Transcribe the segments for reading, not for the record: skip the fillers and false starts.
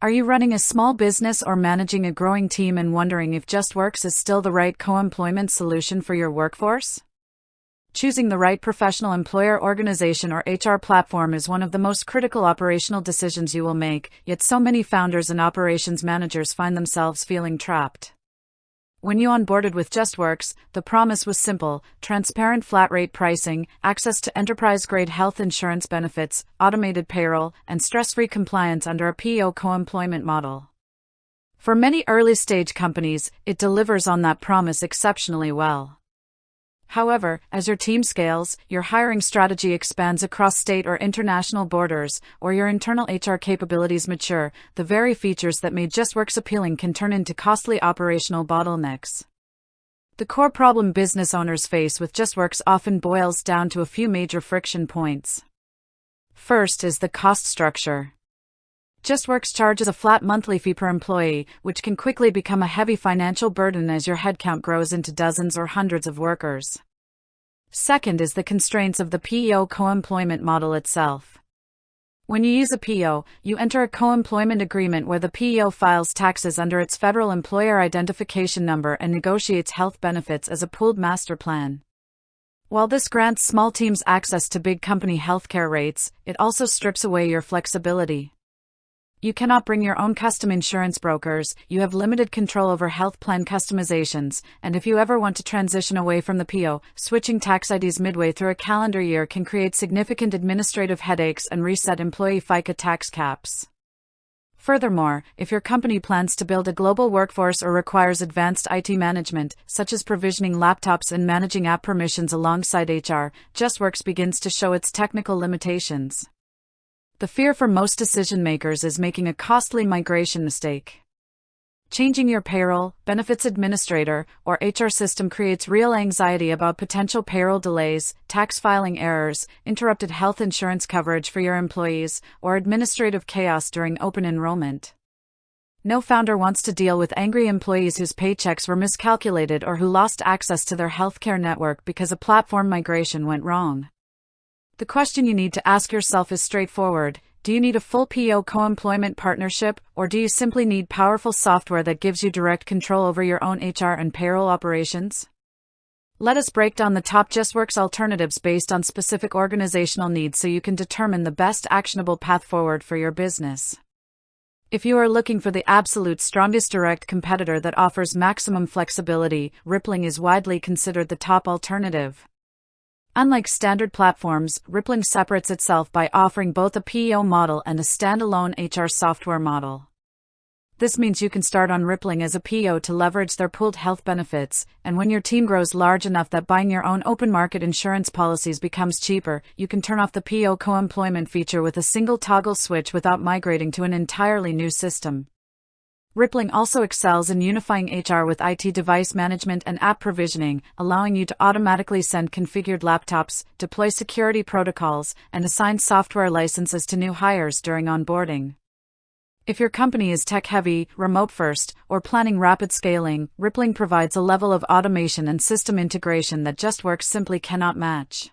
Are you running a small business or managing a growing team and wondering if Justworks is still the right co-employment solution for your workforce? Choosing the right professional employer organization or HR platform is one of the most critical operational decisions you will make, yet so many founders and operations managers find themselves feeling trapped. When you onboarded with Justworks, the promise was simple: transparent flat-rate pricing, access to enterprise-grade health insurance benefits, automated payroll, and stress-free compliance under a PEO co-employment model. For many early-stage companies, it delivers on that promise exceptionally well. However, as your team scales, your hiring strategy expands across state or international borders, or your internal HR capabilities mature, the very features that made Justworks appealing can turn into costly operational bottlenecks. The core problem business owners face with Justworks often boils down to a few major friction points. First is the cost structure. Justworks charges a flat monthly fee per employee, which can quickly become a heavy financial burden as your headcount grows into dozens or hundreds of workers. Second is the constraints of the PEO co-employment model itself. When you use a PEO, you enter a co-employment agreement where the PEO files taxes under its federal employer identification number and negotiates health benefits as a pooled master plan. While this grants small teams access to big company healthcare rates, it also strips away your flexibility. You cannot bring your own custom insurance brokers, you have limited control over health plan customizations, and if you ever want to transition away from the PEO, switching tax IDs midway through a calendar year can create significant administrative headaches and reset employee FICA tax caps. Furthermore, if your company plans to build a global workforce or requires advanced IT management, such as provisioning laptops and managing app permissions alongside HR, Justworks begins to show its technical limitations. The fear for most decision-makers is making a costly migration mistake. Changing your payroll, benefits administrator, or HR system creates real anxiety about potential payroll delays, tax filing errors, interrupted health insurance coverage for your employees, or administrative chaos during open enrollment. No founder wants to deal with angry employees whose paychecks were miscalculated or who lost access to their healthcare network because a platform migration went wrong. The question you need to ask yourself is straightforward: do you need a full PEO co-employment partnership, or do you simply need powerful software that gives you direct control over your own HR and payroll operations? Let us break down the top Justworks alternatives based on specific organizational needs so you can determine the best actionable path forward for your business. If you are looking for the absolute strongest direct competitor that offers maximum flexibility, Rippling is widely considered the top alternative. Unlike standard platforms, Rippling separates itself by offering both a PEO model and a standalone HR software model. This means you can start on Rippling as a PEO to leverage their pooled health benefits, and when your team grows large enough that buying your own open market insurance policies becomes cheaper, you can turn off the PEO co-employment feature with a single toggle switch without migrating to an entirely new system. Rippling also excels in unifying HR with IT device management and app provisioning, allowing you to automatically send configured laptops, deploy security protocols, and assign software licenses to new hires during onboarding. If your company is tech-heavy, remote-first, or planning rapid scaling, Rippling provides a level of automation and system integration that Justworks simply cannot match.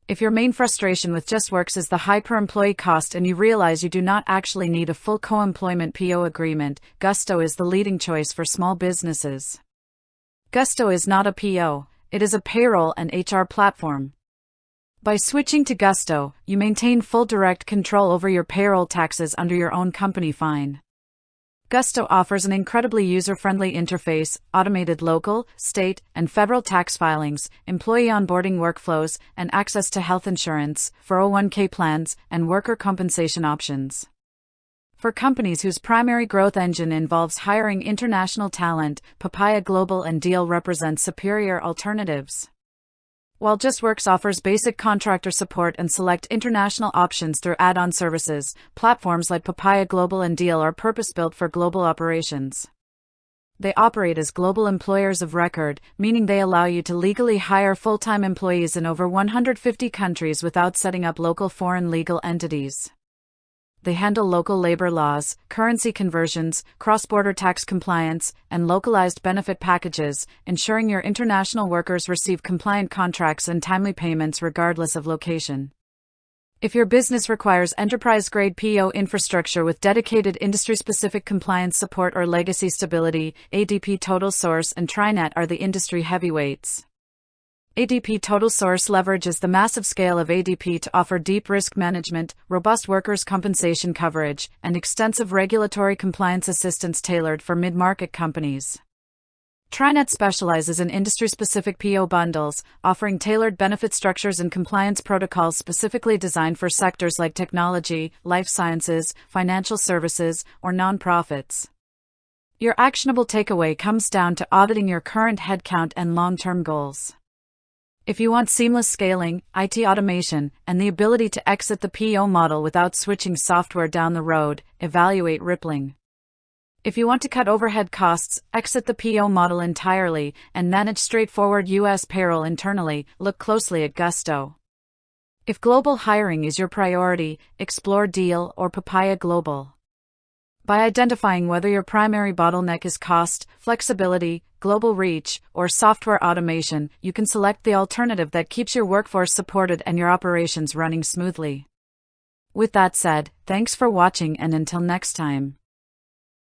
If your main frustration with Justworks is the high per-employee cost and you realize you do not actually need a full co-employment PEO agreement, Gusto is the leading choice for small businesses. Gusto is not a PEO, it is a payroll and HR platform. By switching to Gusto, you maintain full direct control over your payroll taxes under your own company fine. Gusto offers an incredibly user-friendly interface, automated local, state, and federal tax filings, employee onboarding workflows, and access to health insurance, 401k plans, and worker compensation options. For companies whose primary growth engine involves hiring international talent, Papaya Global and Deel represent superior alternatives. While Justworks offers basic contractor support and select international options through add-on services, platforms like Papaya Global and Deel are purpose-built for global operations. They operate as global employers of record, meaning they allow you to legally hire full-time employees in over 150 countries without setting up local foreign legal entities. They handle local labor laws, currency conversions, cross-border tax compliance, and localized benefit packages, ensuring your international workers receive compliant contracts and timely payments regardless of location. If your business requires enterprise-grade PEO infrastructure with dedicated industry-specific compliance support or legacy stability, ADP TotalSource and TriNet are the industry heavyweights. ADP TotalSource leverages the massive scale of ADP to offer deep risk management, robust workers' compensation coverage, and extensive regulatory compliance assistance tailored for mid-market companies. TriNet specializes in industry-specific PEO bundles, offering tailored benefit structures and compliance protocols specifically designed for sectors like technology, life sciences, financial services, or nonprofits. Your actionable takeaway comes down to auditing your current headcount and long-term goals. If you want seamless scaling, IT automation, and the ability to exit the PEO model without switching software down the road, evaluate Rippling. If you want to cut overhead costs, exit the PEO model entirely, and manage straightforward U.S. payroll internally, look closely at Gusto. If global hiring is your priority, explore Deel or Papaya Global. By identifying whether your primary bottleneck is cost, flexibility, global reach, or software automation, you can select the alternative that keeps your workforce supported and your operations running smoothly. With that said, thanks for watching, and until next time.